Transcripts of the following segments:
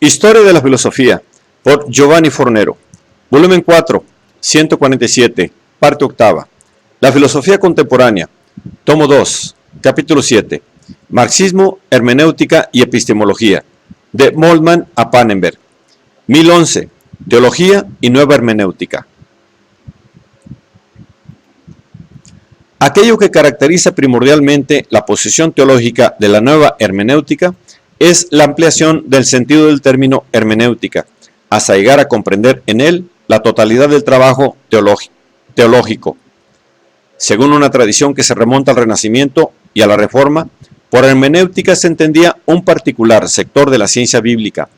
Historia de la filosofía, por Giovanni Fornero. Volumen 4, 147, parte octava. La filosofía contemporánea, tomo 2, capítulo 7. Marxismo, hermenéutica y epistemología, de Moltmann a Pannenberg. 1011, teología y nueva hermenéutica. Aquello que caracteriza primordialmente la posición teológica de la nueva hermenéutica es la ampliación del sentido del término hermenéutica, hasta llegar a comprender en él la totalidad del trabajo teológico. Según una tradición que se remonta al Renacimiento y a la Reforma, por hermenéutica se entendía un particular sector de la ciencia bíblica,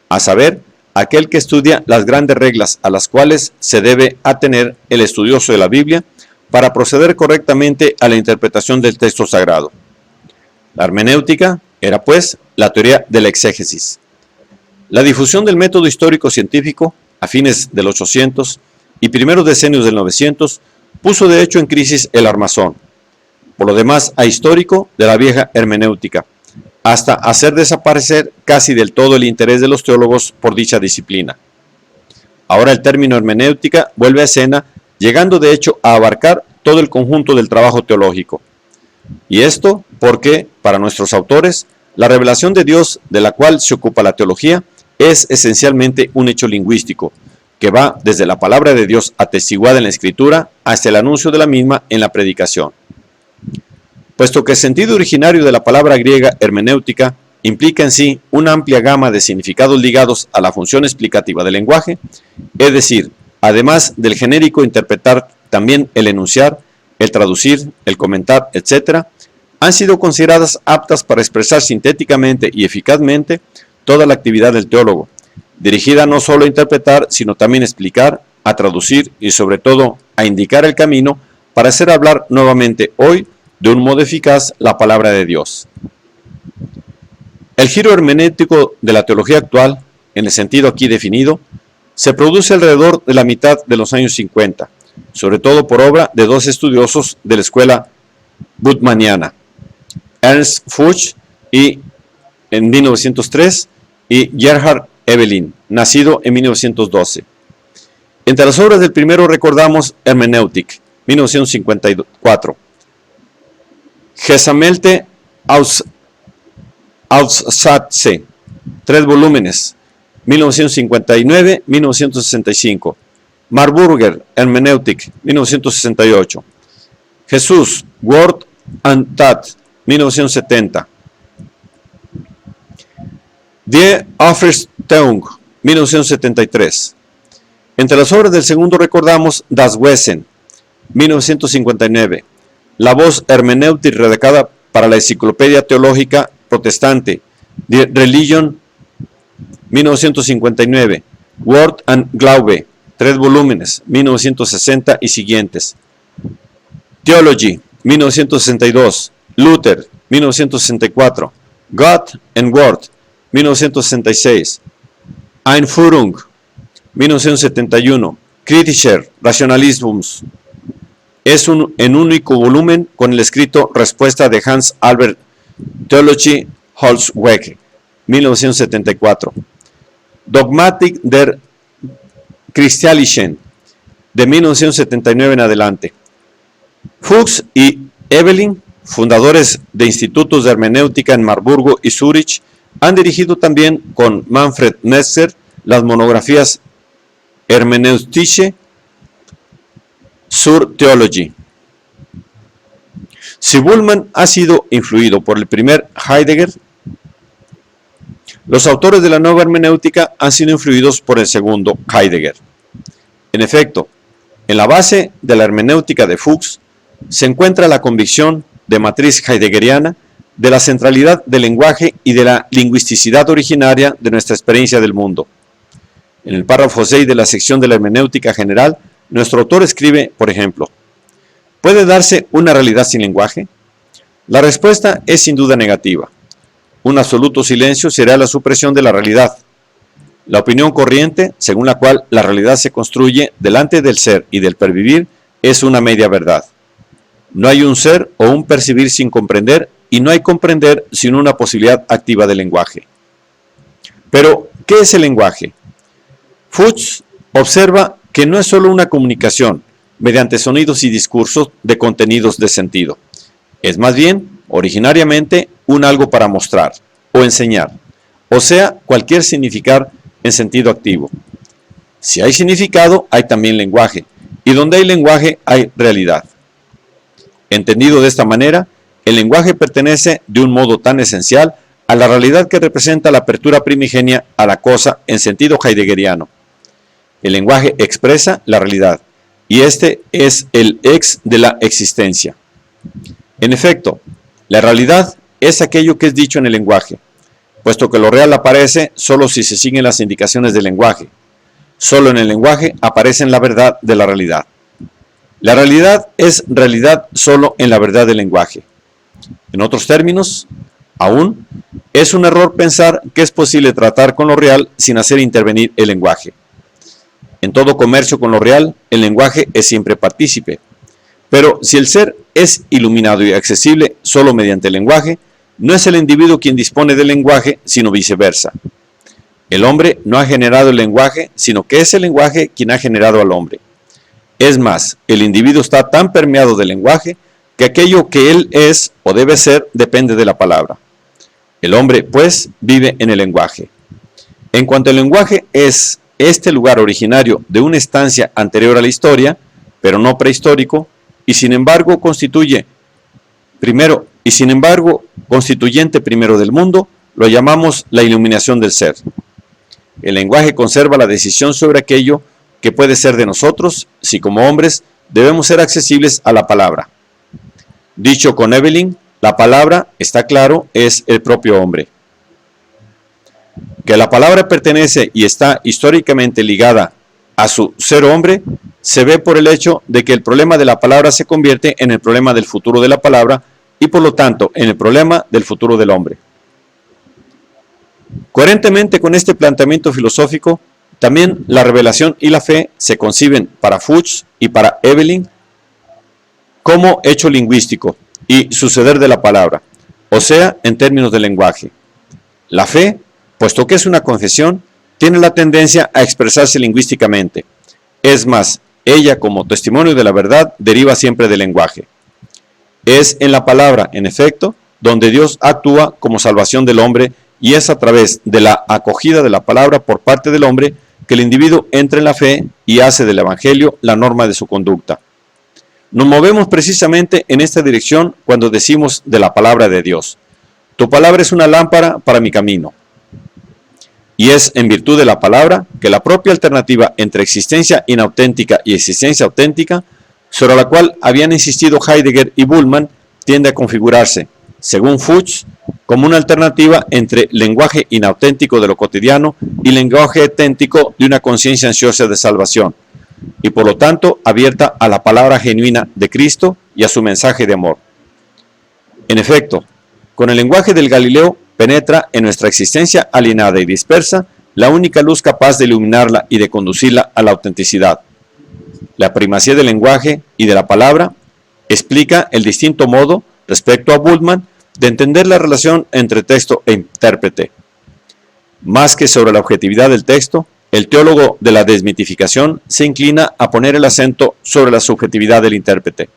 a saber, aquel que estudia las grandes reglas a las cuales se debe atener el estudioso de la Biblia para proceder correctamente a la interpretación del texto sagrado. La hermenéutica era, pues, la teoría de la exégesis. La difusión del método histórico-científico a fines del 800 y primeros decenios del 900 puso de hecho en crisis el armazón, por lo demás ahistórico, de la vieja hermenéutica, hasta hacer desaparecer casi del todo el interés de los teólogos por dicha disciplina. Ahora el término hermenéutica vuelve a escena, llegando de hecho a abarcar todo el conjunto del trabajo teológico. Y esto porque, para nuestros autores, la revelación de Dios de la cual se ocupa la teología es esencialmente un hecho lingüístico, que va desde la palabra de Dios atestiguada en la Escritura hasta el anuncio de la misma en la predicación. Puesto que el sentido originario de la palabra griega hermenéutica implica en sí una amplia gama de significados ligados a la función explicativa del lenguaje, es decir, además del genérico interpretar, también el enunciar, el traducir, el comentar, etc., han sido consideradas aptas para expresar sintéticamente y eficazmente toda la actividad del teólogo, dirigida no solo a interpretar, sino también a explicar, a traducir y sobre todo a indicar el camino para hacer hablar nuevamente hoy de un modo eficaz la palabra de Dios. El giro hermenéutico de la teología actual, en el sentido aquí definido, se produce alrededor de la mitad de los años 50, sobre todo por obra de dos estudiosos de la escuela bultmanniana, Ernst Fuchs en 1903 y Gerhard Evelyn, nacido en 1912. Entre las obras del primero recordamos Hermeneutik, 1954, Gesammelte Aufsätze, 3 volúmenes, 1959-1965, Marburger Hermeneutik, 1968, Jesús, Wort and Tat, 1970, Die Auferstehung, 1973. Entre las obras del segundo recordamos Das Wesen, 1959, la voz hermenéutica redactada para la Enciclopedia Teológica Protestante, Die Religion, 1959, Wort and Glaube, 3 volúmenes, 1960 y siguientes, Theology, 1962, Luther, 1964, God and Word, 1966, Einführung, 1971, Kritischer Rationalismus. Es en único volumen con el escrito Respuesta de Hans Albert Theology Holzweg, 1974, Dogmatik der Christlichen, de 1979 en adelante. Fuchs y Evelyn, fundadores de institutos de hermenéutica en Marburgo y Zúrich, han dirigido también con Manfred Metzger las monografías Hermeneutische zur Theologie. Si Bultmann ha sido influido por el primer Heidegger, los autores de la nueva hermenéutica han sido influidos por el segundo Heidegger. En efecto, en la base de la hermenéutica de Fuchs se encuentra la convicción de matriz heideggeriana de la centralidad del lenguaje y de la lingüisticidad originaria de nuestra experiencia del mundo. En el párrafo 6 de la sección de la hermenéutica general, nuestro autor escribe, por ejemplo, ¿puede darse una realidad sin lenguaje? La respuesta es sin duda negativa. Un absoluto silencio será la supresión de la realidad. La opinión corriente, según la cual la realidad se construye delante del ser y del pervivir, es una media verdad. No hay un ser o un percibir sin comprender, y no hay comprender sin una posibilidad activa del lenguaje. Pero, ¿Qué es el lenguaje? Fuchs observa que no es solo una comunicación mediante sonidos y discursos de contenidos de sentido. Es más bien, originariamente, un algo para mostrar o enseñar, o sea, cualquier significar en sentido activo. Si hay significado, hay también lenguaje, y donde hay lenguaje, hay realidad. Entendido de esta manera, el lenguaje pertenece de un modo tan esencial a la realidad que representa la apertura primigenia a la cosa en sentido heideggeriano. El lenguaje expresa la realidad, y este es el ex de la existencia. En efecto, la realidad es aquello que es dicho en el lenguaje, puesto que lo real aparece solo si se siguen las indicaciones del lenguaje. Solo en el lenguaje aparece la verdad de la realidad. La realidad es realidad solo en la verdad del lenguaje. En otros términos, aún, es un error pensar que es posible tratar con lo real sin hacer intervenir el lenguaje. En todo comercio con lo real, el lenguaje es siempre partícipe. Pero si el ser es iluminado y accesible solo mediante el lenguaje, no es el individuo quien dispone del lenguaje, sino viceversa. El hombre no ha generado el lenguaje, sino que es el lenguaje quien ha generado al hombre. Es más, el individuo está tan permeado del lenguaje que aquello que él es o debe ser depende de la palabra. El hombre, pues, vive en el lenguaje. En cuanto el lenguaje es este lugar originario de una estancia anterior a la historia, pero no prehistórico, y sin embargo constituyente primero del mundo, lo llamamos la iluminación del ser. El lenguaje conserva la decisión sobre aquello que puede ser de nosotros, si como hombres debemos ser accesibles a la palabra. Dicho con Evelyn, la palabra, está claro, es el propio hombre. Que la palabra pertenece y está históricamente ligada a su ser hombre, se ve por el hecho de que el problema de la palabra se convierte en el problema del futuro de la palabra y por lo tanto en el problema del futuro del hombre. Coherentemente con este planteamiento filosófico, también la revelación y la fe se conciben para Fuchs y para Evelyn como hecho lingüístico y suceder de la palabra, o sea, en términos de lenguaje. La fe, puesto que es una confesión, tiene la tendencia a expresarse lingüísticamente. Es más, ella como testimonio de la verdad deriva siempre del lenguaje. Es en la palabra, en efecto, donde Dios actúa como salvación del hombre y es a través de la acogida de la palabra por parte del hombre que el individuo entra en la fe y hace del evangelio la norma de su conducta. Nos movemos precisamente en esta dirección cuando decimos de la palabra de Dios: tu palabra es una lámpara para mi camino. Y es en virtud de la palabra que la propia alternativa entre existencia inauténtica y existencia auténtica, sobre la cual habían insistido Heidegger y Bullmann, tiende a configurarse, según Fuchs, como una alternativa entre lenguaje inauténtico de lo cotidiano y lenguaje auténtico de una conciencia ansiosa de salvación, y por lo tanto abierta a la palabra genuina de Cristo y a su mensaje de amor. En efecto, con el lenguaje del Galileo penetra en nuestra existencia alienada y dispersa la única luz capaz de iluminarla y de conducirla a la autenticidad. La primacía del lenguaje y de la palabra explica el distinto modo, respecto a Bullmann, de entender la relación entre texto e intérprete. Más que sobre la objetividad del texto, el teólogo de la desmitificación se inclina a poner el acento sobre la subjetividad del intérprete.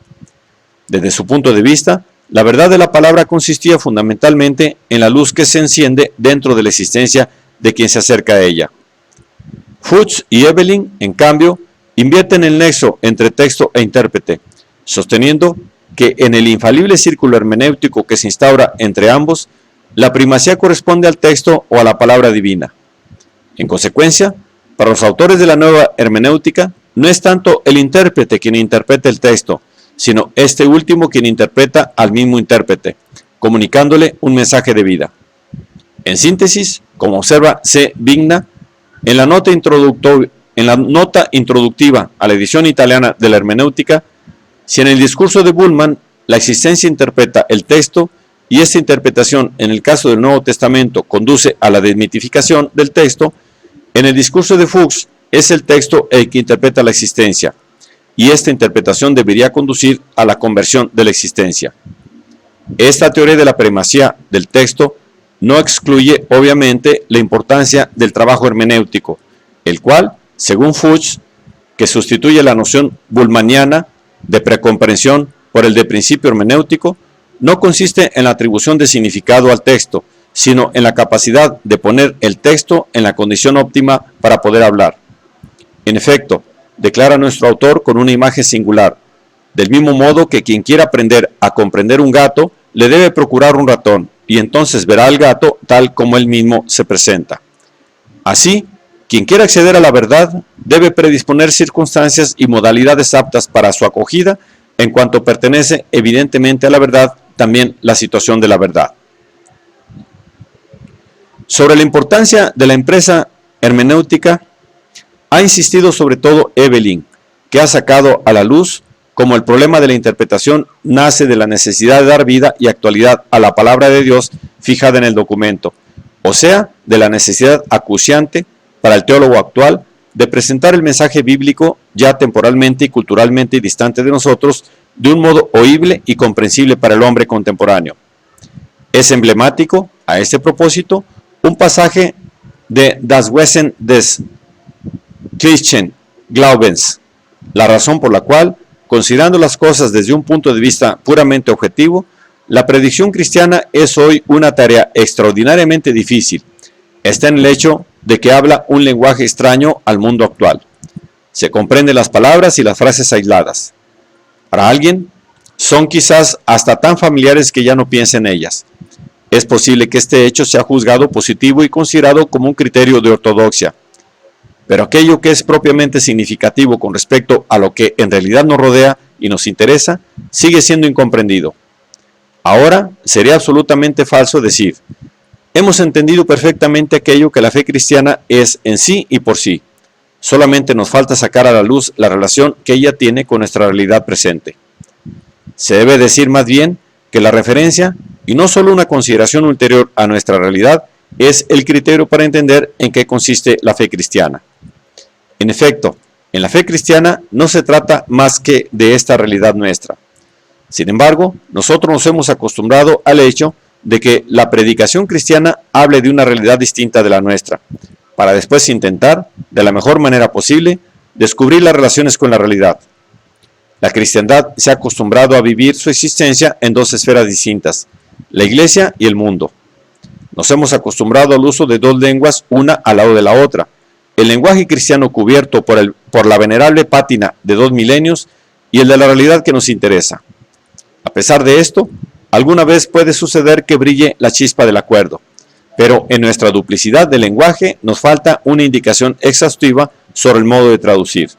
Desde su punto de vista, la verdad de la palabra consistía fundamentalmente en la luz que se enciende dentro de la existencia de quien se acerca a ella. Fuchs y Evelyn, en cambio, invierten el nexo entre texto e intérprete, sosteniendo que en el infalible círculo hermenéutico que se instaura entre ambos, la primacía corresponde al texto o a la palabra divina. En consecuencia, para los autores de la nueva hermenéutica, no es tanto el intérprete quien interpreta el texto, sino este último quien interpreta al mismo intérprete, comunicándole un mensaje de vida. En síntesis, como observa C. Vigna, en la nota introductiva a la edición italiana de la hermenéutica, si en el discurso de Bullmann la existencia interpreta el texto y esta interpretación en el caso del Nuevo Testamento conduce a la desmitificación del texto, en el discurso de Fuchs es el texto el que interpreta la existencia y esta interpretación debería conducir a la conversión de la existencia. Esta teoría de la primacía del texto no excluye obviamente la importancia del trabajo hermenéutico, el cual, según Fuchs, que sustituye la noción bullmanniana de precomprensión por el de principio hermenéutico, no consiste en la atribución de significado al texto, sino en la capacidad de poner el texto en la condición óptima para poder hablar. En efecto, declara nuestro autor con una imagen singular, del mismo modo que quien quiera aprender a comprender un gato, le debe procurar un ratón, y entonces verá al gato tal como él mismo se presenta. Así, quien quiera acceder a la verdad, debe predisponer circunstancias y modalidades aptas para su acogida, en cuanto pertenece evidentemente a la verdad, también la situación de la verdad. Sobre la importancia de la empresa hermenéutica, ha insistido sobre todo Evelyn, que ha sacado a la luz como el problema de la interpretación nace de la necesidad de dar vida y actualidad a la palabra de Dios fijada en el documento, o sea, de la necesidad acuciante para el teólogo actual de presentar el mensaje bíblico ya temporalmente y culturalmente distante de nosotros de un modo oíble y comprensible para el hombre contemporáneo. Es emblemático, a este propósito, un pasaje de Das Wesen des Christlichen Glaubens, la razón por la cual, considerando las cosas desde un punto de vista puramente objetivo, la predicción cristiana es hoy una tarea extraordinariamente difícil. Está en el hecho de que habla un lenguaje extraño al mundo actual. Se comprenden las palabras y las frases aisladas. Para alguien, son quizás hasta tan familiares que ya no piensa en ellas. Es posible que este hecho sea juzgado positivo y considerado como un criterio de ortodoxia. Pero aquello que es propiamente significativo con respecto a lo que en realidad nos rodea y nos interesa, sigue siendo incomprendido. Ahora, sería absolutamente falso decir, hemos entendido perfectamente aquello que la fe cristiana es en sí y por sí. Solamente nos falta sacar a la luz la relación que ella tiene con nuestra realidad presente. Se debe decir más bien que la referencia, y no solo una consideración ulterior a nuestra realidad, es el criterio para entender en qué consiste la fe cristiana. En efecto, en la fe cristiana no se trata más que de esta realidad nuestra. Sin embargo, nosotros nos hemos acostumbrado al hecho de que la predicación cristiana hable de una realidad distinta de la nuestra, para después intentar, de la mejor manera posible, descubrir las relaciones con la realidad. La cristiandad se ha acostumbrado a vivir su existencia en dos esferas distintas, la iglesia y el mundo. Nos hemos acostumbrado al uso de dos lenguas, una al lado de la otra. El lenguaje cristiano cubierto por la venerable pátina de 2 milenios y el de la realidad que nos interesa. A pesar de esto, alguna vez puede suceder que brille la chispa del acuerdo, pero en nuestra duplicidad de lenguaje nos falta una indicación exhaustiva sobre el modo de traducir.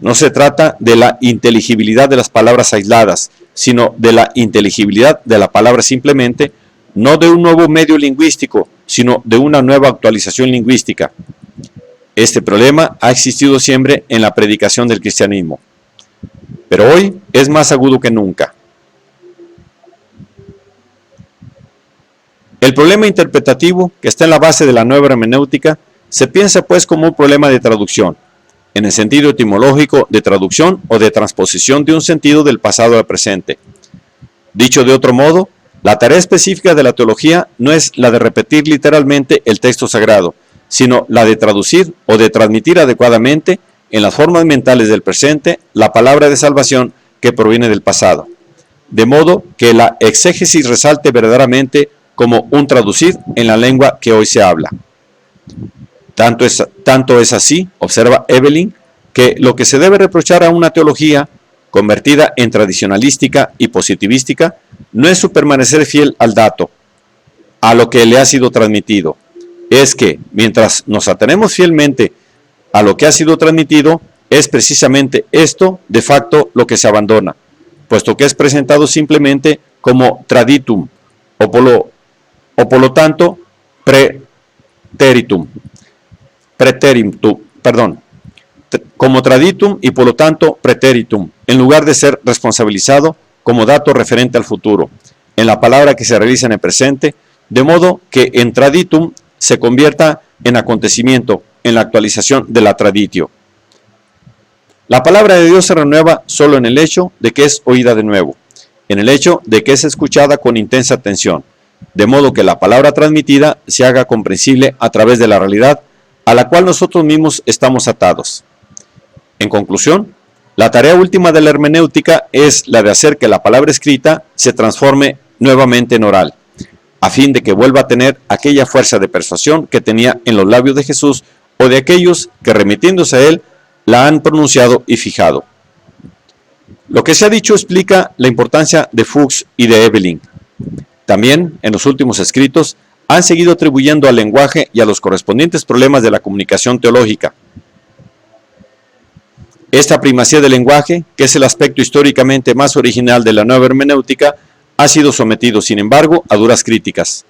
No se trata de la inteligibilidad de las palabras aisladas, sino de la inteligibilidad de la palabra simplemente, no de un nuevo medio lingüístico, sino de una nueva actualización lingüística. Este problema ha existido siempre en la predicación del cristianismo, pero hoy es más agudo que nunca. El problema interpretativo que está en la base de la nueva hermenéutica se piensa pues como un problema de traducción, en el sentido etimológico de traducción o de transposición de un sentido del pasado al presente. Dicho de otro modo, la tarea específica de la teología no es la de repetir literalmente el texto sagrado, sino la de traducir o de transmitir adecuadamente en las formas mentales del presente la palabra de salvación que proviene del pasado, de modo que la exégesis resalte verdaderamente como un traducir en la lengua que hoy se habla. Tanto es así, observa Evelyn, que lo que se debe reprochar a una teología convertida en tradicionalística y positivística no es su permanecer fiel al dato, a lo que le ha sido transmitido. Es que, mientras nos atenemos fielmente a lo que ha sido transmitido, es precisamente esto, de facto, lo que se abandona, puesto que es presentado simplemente como traditum, o por lo tanto, como traditum y por lo tanto preteritum, en lugar de ser responsabilizado como dato referente al futuro, en la palabra que se realiza en el presente, de modo que en traditum se convierta en acontecimiento, en la actualización de la traditio. La palabra de Dios se renueva solo en el hecho de que es oída de nuevo, en el hecho de que es escuchada con intensa atención, de modo que la palabra transmitida se haga comprensible a través de la realidad a la cual nosotros mismos estamos atados. En conclusión, la tarea última de la hermenéutica es la de hacer que la palabra escrita se transforme nuevamente en oral, a fin de que vuelva a tener aquella fuerza de persuasión que tenía en los labios de Jesús o de aquellos que, remitiéndose a él, la han pronunciado y fijado. Lo que se ha dicho explica la importancia de Fuchs y de Evelyn. También, en los últimos escritos, han seguido atribuyendo al lenguaje y a los correspondientes problemas de la comunicación teológica. Esta primacía del lenguaje, que es el aspecto históricamente más original de la nueva hermenéutica, ha sido sometido, sin embargo, a duras críticas.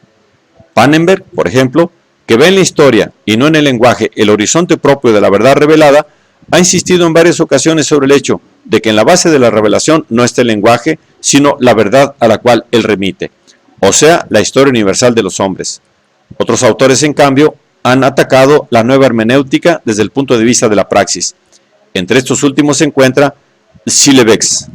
Pannenberg, por ejemplo, que ve en la historia y no en el lenguaje el horizonte propio de la verdad revelada, ha insistido en varias ocasiones sobre el hecho de que en la base de la revelación no está el lenguaje, sino la verdad a la cual él remite, o sea, la historia universal de los hombres. Otros autores, en cambio, han atacado la nueva hermenéutica desde el punto de vista de la praxis. Entre estos últimos se encuentra Schillebeeckx.